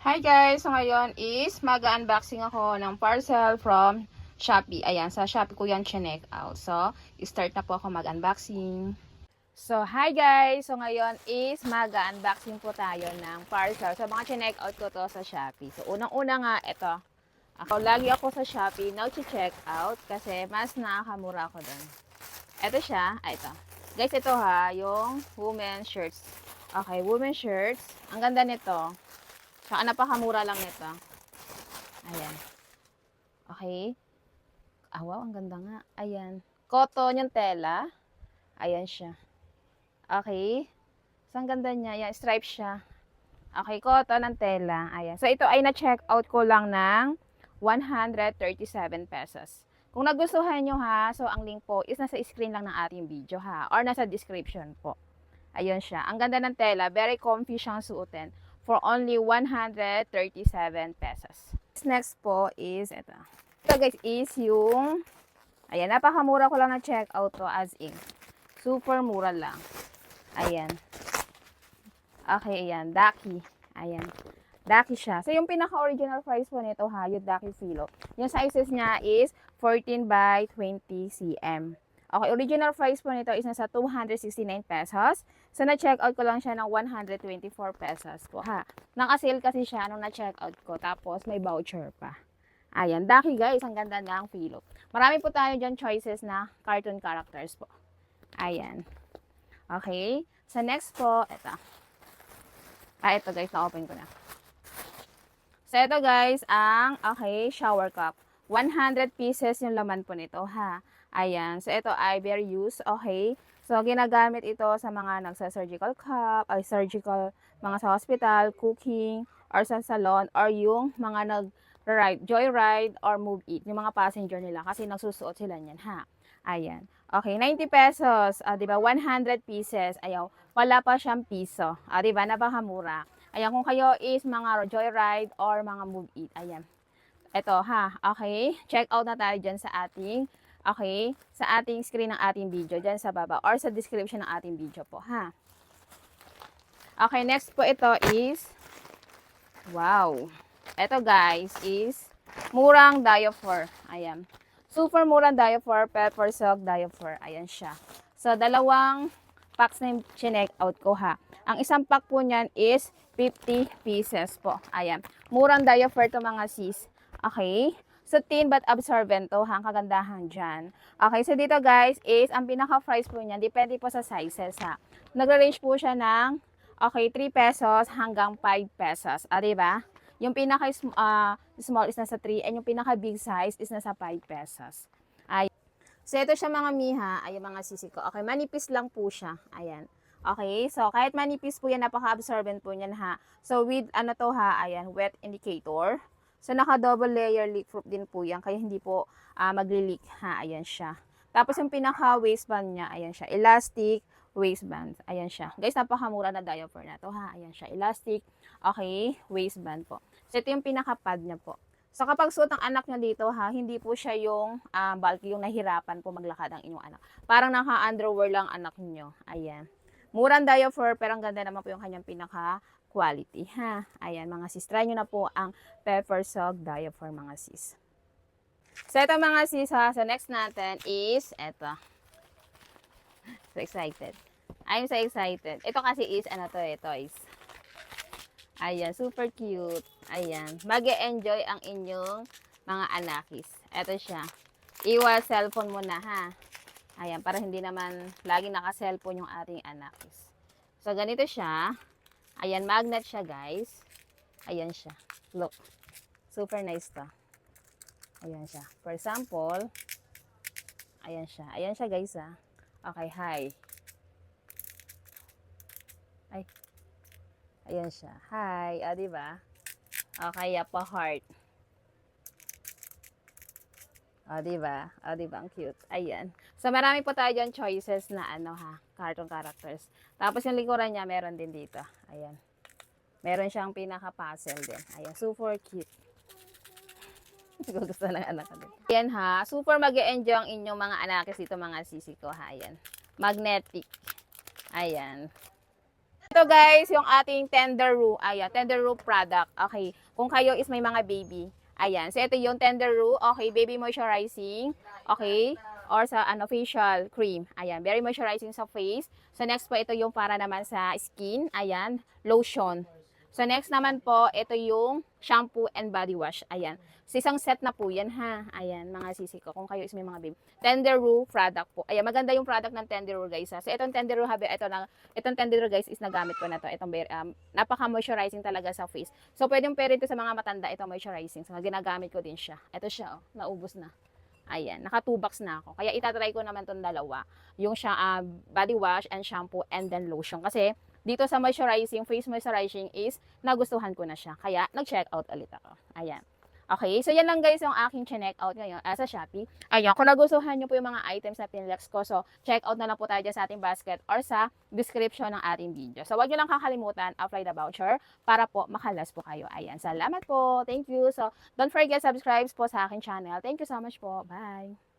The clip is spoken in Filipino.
Hi guys! So ngayon is mag-unboxing ako ng parcel from Shopee. Ayan, sa Shopee ko yan chinek out. So, start na po ako mag-unboxing. So, hi guys! So ngayon is mag-unboxing po tayo ng parcel. So, mga chinek out ko to sa Shopee. So, unang-una nga, ito. Lagi ako sa Shopee check out kasi mas nakakamura ako dun. Ito siya. Ito. Guys, ito ha, yung women's shirts. Okay, women's shirts. Ang ganda nito. Saka napakamura lang nito. Ayan. Okay. Wow, ang ganda nga. Ayan. Cotton yung tela. Ayan siya. Okay. So, ang ganda niya. Ayan, stripe siya. Okay, cotton ang tela. Ayan. So, ito ay na-check out ko lang ng 137 pesos. Kung nagustuhan nyo ha, so ang link po is nasa screen lang ng ating video ha. Or nasa description po. Ayun siya. Ang ganda ng tela. Very comfy siyang suotin. For only 137 pesos. Next po is ito. Ito guys is yung, ayan, napakamura ko lang na check out to as in. Super mura lang. Ayan. Okay, ayan. Daki. Ayan. Daki siya. So, yung pinaka-original price po nito ha, yung Daki Filo. Yung sizes niya is 14 by 20 cm. Okay, original price po nito is nasa 269 pesos. So, na-check out ko lang siya ng 124 pesos po ha. Naka-sale kasi siya nung na-check out ko. Tapos, may voucher pa. Ayan, Daki guys, ang ganda ng Filo. Marami po tayo dyan choices na cartoon characters po. Ayan. Okay. So, next po, ito. Ito guys, na-open ko na. So, ito guys, ang, okay, shower cup. 100 pieces yung laman po nito ha. Ayan. So, ito ay very used. Okay. So, ginagamit ito sa mga nagsa-surgical cup, ay surgical, mga sa hospital, cooking, or sa salon, or yung mga nag-ride, joyride, or move it. Yung mga passenger nila kasi nagsusuot sila niyan ha. Ayan. Okay. 90 pesos. Diba? 100 pieces. Ayaw. Wala pa siyang piso. Diba? Napakamura. Ayan. Kung kayo is mga joyride or mga move it. Ayan. Ito ha. Okay. Check out na tayo dyan sa ating sa ating screen ng ating video, dyan sa baba, or sa description ng ating video po, ha? Okay, next po ito is, wow, ito guys is, murang diaper, ayan. Super murang diaper, pepper silk diaper, ayan siya. So, dalawang packs na yung chinek out ko, ha? Ang isang pack po niyan is 50 pieces po, ayan. Murang diaper to mga sis, okay? So, thin but absorbent to, ang kagandahan dyan. Okay, so dito guys is, ang pinaka-price po niyan, depende po sa sizes ha. Nag-range po siya ng, okay, 3 pesos hanggang 5 pesos. Diba? Yung pinaka-small is nasa 3, and yung pinaka-big size is nasa 5 pesos. Ay. So, ito siya mga miha, ay mga sisi ko. Okay, manipis lang po siya. Ayan. Okay, so kahit manipis po yan, napaka-absorbent po yan ha. So, with ano to ha, ayan, wet indicator. So, naka-double layer leak-proof din po yan. Kaya hindi po magli-leak ha. Ayan siya. Tapos, yung pinaka-waistband niya, ayan siya. Elastic waistband. Ayan siya. Guys, napakamura na diaper na to ha. Ayan siya. Elastic, okay, waistband po. So, ito yung pinaka-pad niya po. So, kapag suot ng anak niya dito ha, hindi po siya yung bulky, yung nahirapan po maglakad ang inyong anak. Parang naka-underwear lang anak niyo. Ayan. Murang diaper, pero ang ganda naman po yung kanyang pinaka-quality ha. Ayan mga sis, try nyo na po ang pepper silk diaper mga sis. So ito mga sis ha, so next natin is ito. So excited. I'm so excited. Ito kasi is ano to toys. Ayan, super cute. Ayan, mag-e-enjoy ang inyong mga anakis. Ito siya. Iwas cellphone muna ha. Ayan, para hindi naman lagi naka-cellphone yung ating anakis. So, ganito siya. Ayan, magnet siya, guys. Ayan siya. Look. Super nice to. Ayan siya. For example, ayan siya. Ayan siya, guys, ha. Okay, hi. Ay. Ayan siya. Hi. Diba? Okay, pa heart. Diba? Diba? Ang cute. Ayan. So, marami po tayo dyan choices na ano ha, cartoon characters. Tapos, yung likuran niya, meron din dito. Ayan. Meron siyang pinaka-puzzle din. Ayan. Super cute. Gusto ng anak ko din. Ayan ha. Super mag-e-enjoy ang inyong mga anakis dito, mga sisi ko ha. Ayan. Magnetic. Ayan. ito guys, yung ating Tenderoo. Ayan, Tenderoo product. Okay. Kung kayo is may mga baby. Ayan. So, ito yung Tenderoo. Okay, baby moisturizing. Okay. Or sa facial cream. Ayan, very moisturizing sa face. So, next po, ito yung para naman sa skin. Ayan, lotion. So, next naman po, ito yung shampoo and body wash. Ayan. So, isang set na po yan, ha. Ayan, mga sisi ko. Kung kayo is may mga baby. Tenderoo product po. Ayan, maganda yung product ng Tenderoo, guys, ha. So, itong Tenderoo, itong Tenderoo, guys, is nagamit ko na to. Itong, napaka-moisturizing talaga sa face. So, pwedeng pwede ito sa mga matanda, ito moisturizing. So, ginagamit ko din siya. Ito siya, oh. Naubos na. Ayan, naka 2 box na ako. Kaya itatry ko naman tong dalawa. Yung body wash and shampoo and then lotion. Kasi, dito sa moisturizing, face moisturizing is nagustuhan ko na siya. Kaya, nag-check out ulit ako. Ayan. Okay, so yan lang guys yung aking check out ngayon sa Shopee. Ayan, kung nagustuhan nyo po yung mga items na pinlex ko, so check out na lang po tayo dyan sa ating basket or sa description ng ating video. So, wag nyo lang kakalimutan, apply the voucher para po makalas po kayo. Ayan, salamat po. Thank you. So, don't forget subscribe po sa aking channel. Thank you so much po. Bye!